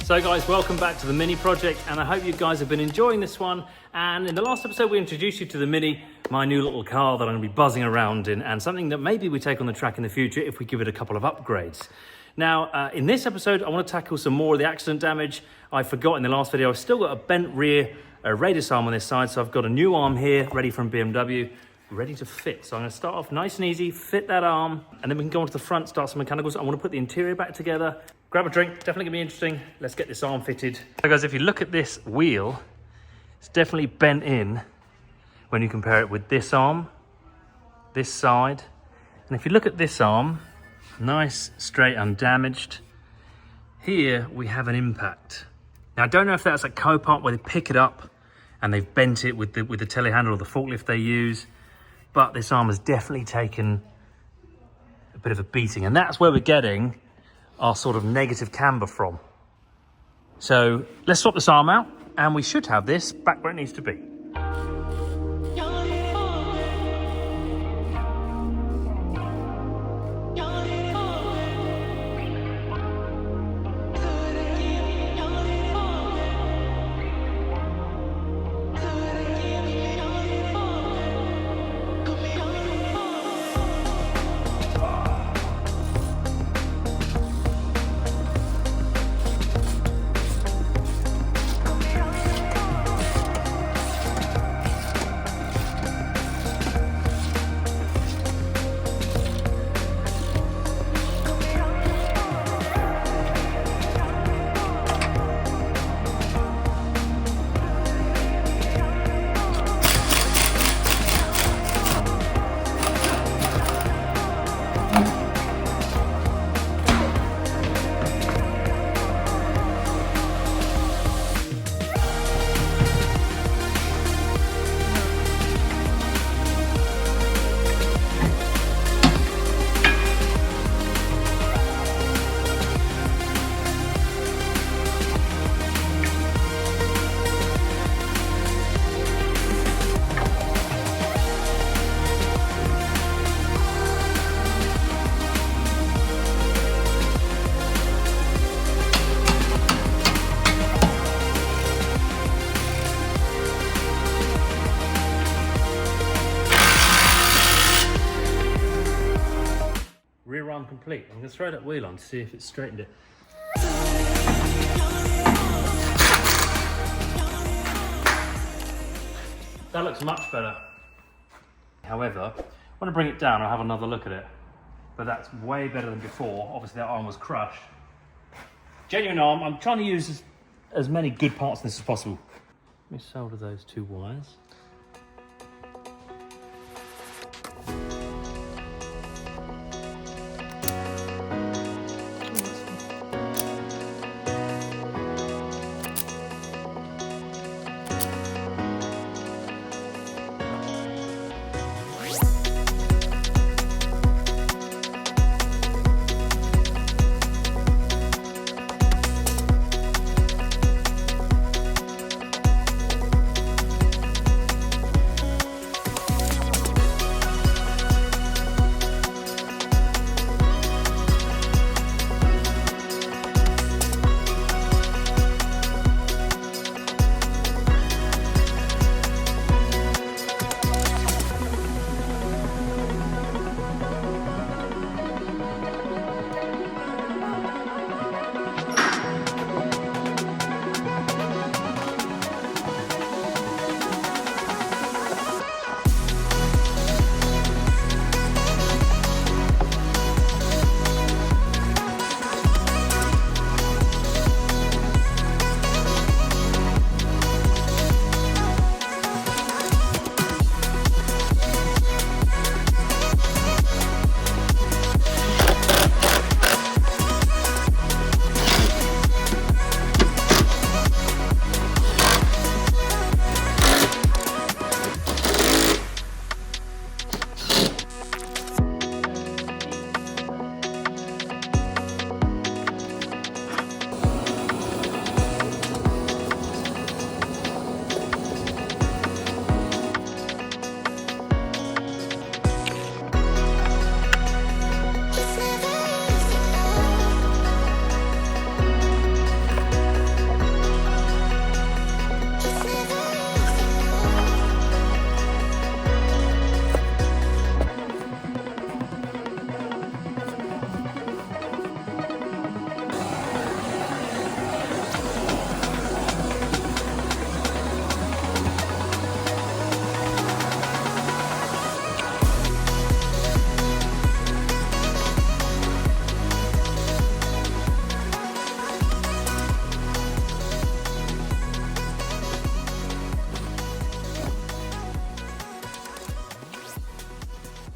So guys, welcome back to the Mini project, and I hope you guys have been enjoying this one. And in the last episode, we introduced you to the Mini, my new little car that I'm gonna be buzzing around in, and something that maybe we take on the track in the future if we give it a couple of upgrades. Now, in this episode, I want to tackle some more of the accident damage. I forgot in the last video, I've still got a bent rear radius arm on this side, so I've got a new arm here, ready from BMW, ready to fit. So I'm going to start off nice and easy, fit that arm, and then we can go onto the front, start some mechanicals. I want to put the interior back together. Grab a drink, definitely gonna be interesting. Let's get this arm fitted. So guys, if you look at this wheel, it's definitely bent in when you compare it with this arm, this side. And if you look at this arm, nice, straight, undamaged. Here we have an impact. Now I don't know if that's a Copart where they pick it up and they've bent it with the telehandler or the forklift they use, but this arm has definitely taken a bit of a beating, and that's where we're getting our sort of negative camber from. So let's swap this arm out and we should have this back where it needs to be. Rear arm complete. I'm going to throw that wheel on to see if it's straightened it. That looks much better. However, when I bring it down, I'll have another look at it. But that's way better than before. Obviously that arm was crushed. Genuine arm. I'm trying to use as many good parts of this as possible. Let me solder those two wires.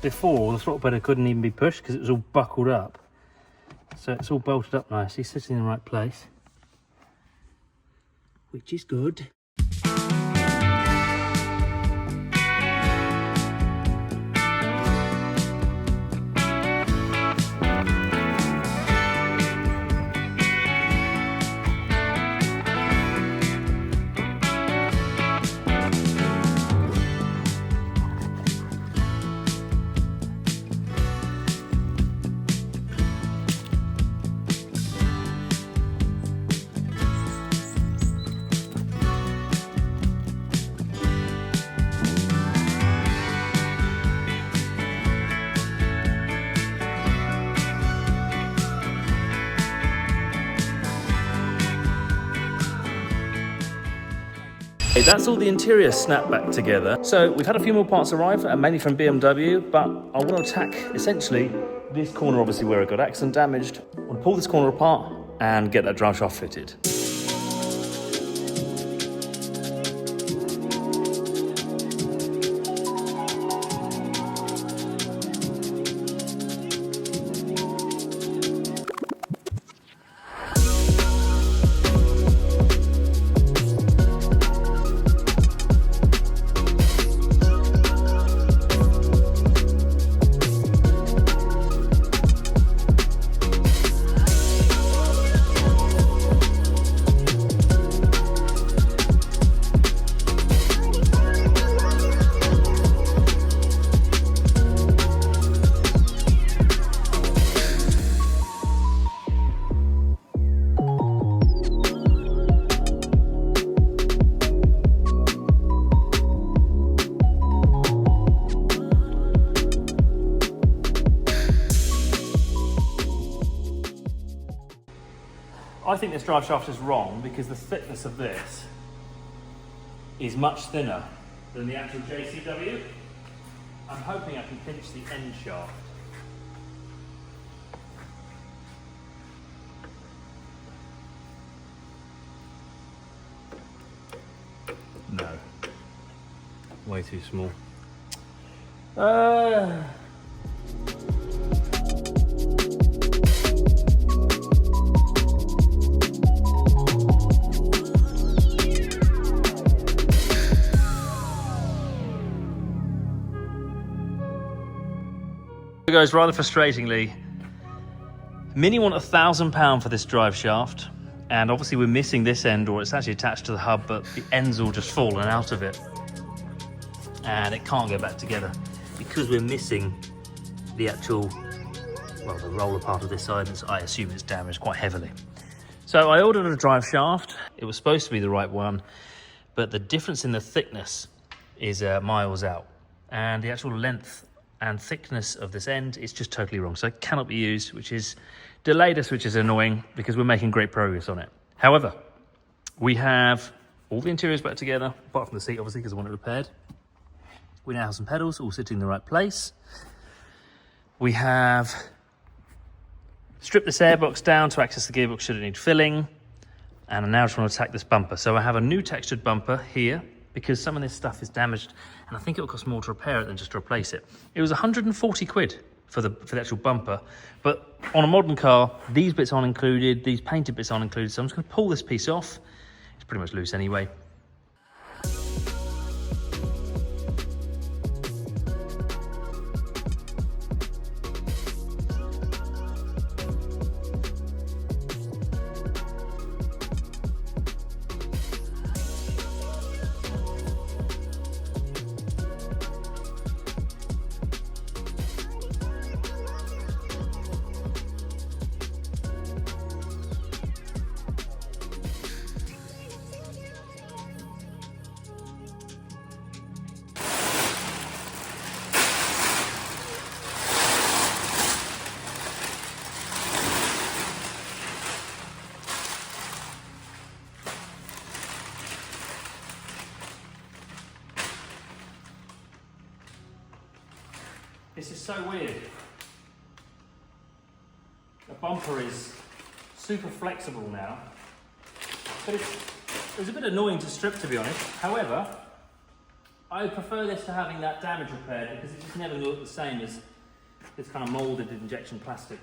before, the throttle pedal couldn't even be pushed because it was all buckled up. So it's all bolted up nicely, sitting in the right place, which is good. That's all the interior snapped back together. So we've had a few more parts arrive, mainly from BMW, but I want to attack essentially this corner, obviously where it got accident damaged. I want to pull this corner apart and get that drive shaft fitted. I think this drive shaft is wrong because the thickness of this is much thinner than the actual JCW. I'm hoping I can pinch the end shaft. No, way too small. Guys, rather frustratingly, Mini want £1,000 for this drive shaft, and obviously we're missing this end, or it's actually attached to the hub, but the end's all just fallen out of it and it can't go back together because we're missing the actual, well, the roller part of this side, and I assume it's damaged quite heavily. So I ordered a drive shaft. It was supposed to be the right one, but the difference in the thickness is miles out, and the actual length and thickness of this end is just totally wrong. So it cannot be used, which is delayed us, which is annoying because we're making great progress on it. However, we have all the interiors back together, apart from the seat, obviously, because I want it repaired. We now have some pedals all sitting in the right place. We have stripped this airbox down to access the gearbox should it need filling. And I now just want to attack this bumper. So I have a new textured bumper here because some of this stuff is damaged, and I think it will cost more to repair it than just to replace it. It was 140 quid for the actual bumper, but on a modern car, these bits aren't included, these painted bits aren't included, so I'm just going to pull this piece off. It's pretty much loose anyway. This is so weird. The bumper is super flexible now, but it's a bit annoying to strip, to be honest. However, I prefer this to having that damage repaired because it's just never going to look the same as this kind of moulded injection plastic.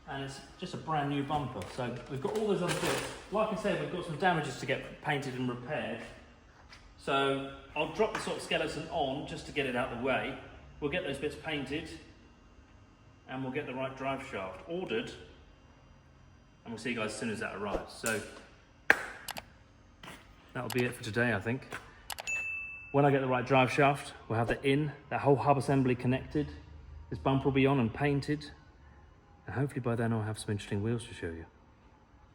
And it's just a brand new bumper. So we've got all those other bits. Like I said, we've got some damages to get painted and repaired. So I'll drop the sort of skeleton on just to get it out of the way. We'll get those bits painted and we'll get the right drive shaft ordered. And we'll see you guys as soon as that arrives. So that'll be it for today, I think. When I get the right drive shaft, we'll have that whole hub assembly connected. This bumper will be on and painted. And hopefully by then I'll have some interesting wheels to show you.